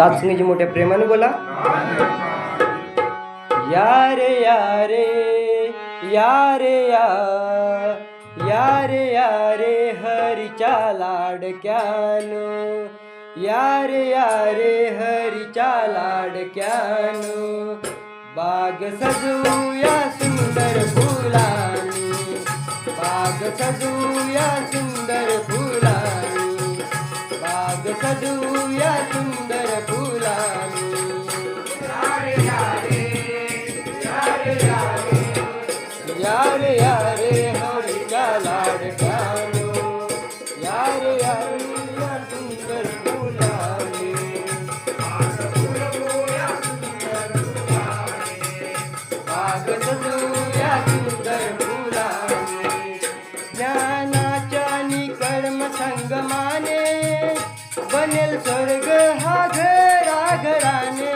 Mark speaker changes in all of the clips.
Speaker 1: साचणीची मोठ्या प्रेमाने बोला. या रे या रे या रे या या रे या रे हरीच्या लाडक्यानो, या रे हरीच्या लाडक्यानो. बाग सजूया सुंदर फुलांनी, बाग सजूया सुंदर फुलांनी, बाग सजूया सुंदर फुलांनी. या रे हरीच्या लाडक्यानो, या रे या सुंदर फुलांनी. बाग सजूया सुंदर फुलांनी. ज्ञानाच्या कर्म संगमाने बनेल स्वर्ग हा घराघराने.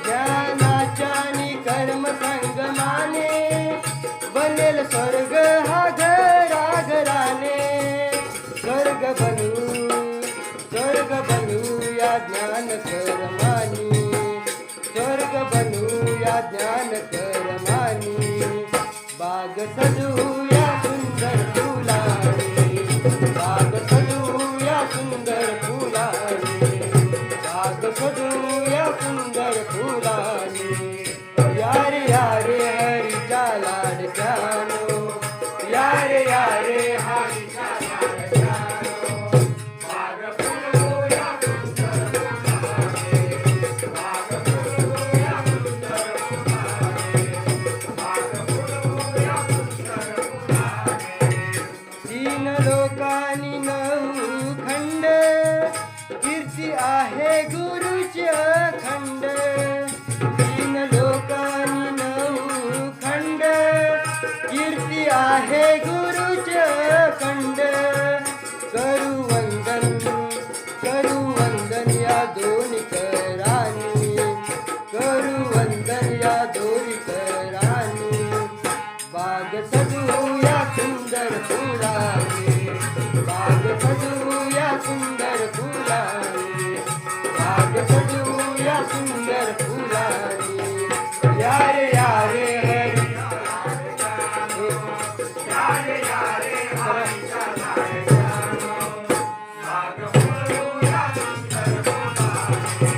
Speaker 1: ज्ञानाच्या कर्म संगमाने बनेल स्वर्ग हा घराघराने. स्वर्ग बनू या ज्ञान कर्मानी, स्वर्ग बनू या ज्ञान कर्मानी. बाग सजूया सुंदर फुलांनी, बाग सजूया सुंदर फुलांनी, बाग सजूया सुंदर फुलांनी. या रे हरीच्या लाडक्यानो, या रे हरीच्या लाडक्यानो. बाग फुलूया सुंदर फुलांनी, बाग फुलूया सुंदर फुलांनी, बाग फुलूया सुंदर फुलांनी. तीन लोकांनी नऊ खंड, कीर्ती आहे गुरुची अखंड. तीन लोकांनी नऊ खंड, कीर्ती आहे गुरुची अखंड. करू वंदन या दोन्ही करानी, करू वंदन या दोन्ही करानी. बाग सजूया सुंदर फुलांनी, बाग सजूया सुंदर फुलांनी, बाग सजूया सुंदर फुलांनी. या रे हरी, या रे हरीच्या लाडक्यानो. बाग फुलूया सुंदर फुलांनी,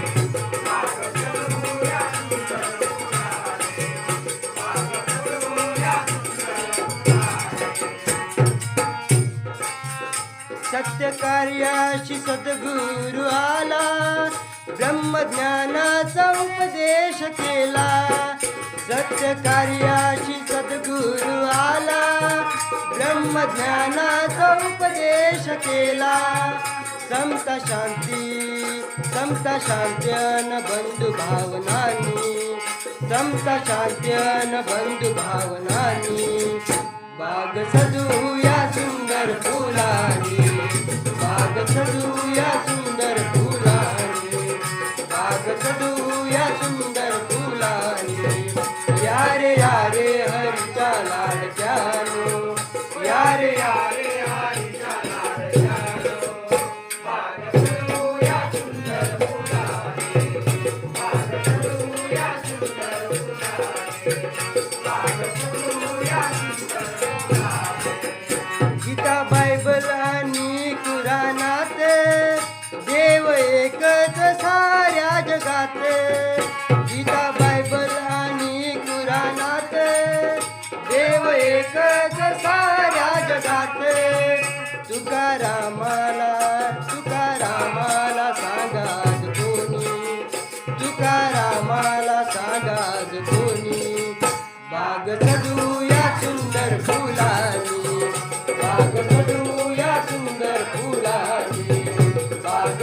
Speaker 1: बाग फुलूया सुंदर फुलांनी, बाग फुलूया सुंदर फुलांनी. सत्य कार्याशी सद्गुरु आला, ब्रह्मज्ञानाचा उपदेश केला. सत्य कार्याशी सद्गुरु आला, ब्रह्मज्ञानाचा उपदेश केला. समता शांती अन बंधु भावनानी, समता शांती अन बंधु भावनानी. बाग सजूया सुंदर फुलांनी, बाग सजूया सुंदर फुलांनी, बाग सजूया सुंदर फुलांनी. या रे हरीच्या लाडक्यानो, या रे हरीच्या लाडक्यानो. बाग सजूया सुंदर फुलांनी, बाग सजूया सुंदर फुलांनी, बाग सजूया सुंदर फुलांनी. गीता बायबल आणि कुराणात देव एकच साऱ्या जगात. गीता बायबल आणि कुराणात देव एकच साऱ्या जगात. तुकारामाला सांगाज कोणी, तुकारामाला सांगाज कोणी. बाग सजूया सुंदर फुलांनी, बाग सजूया सुंदर फुलांनी, बाग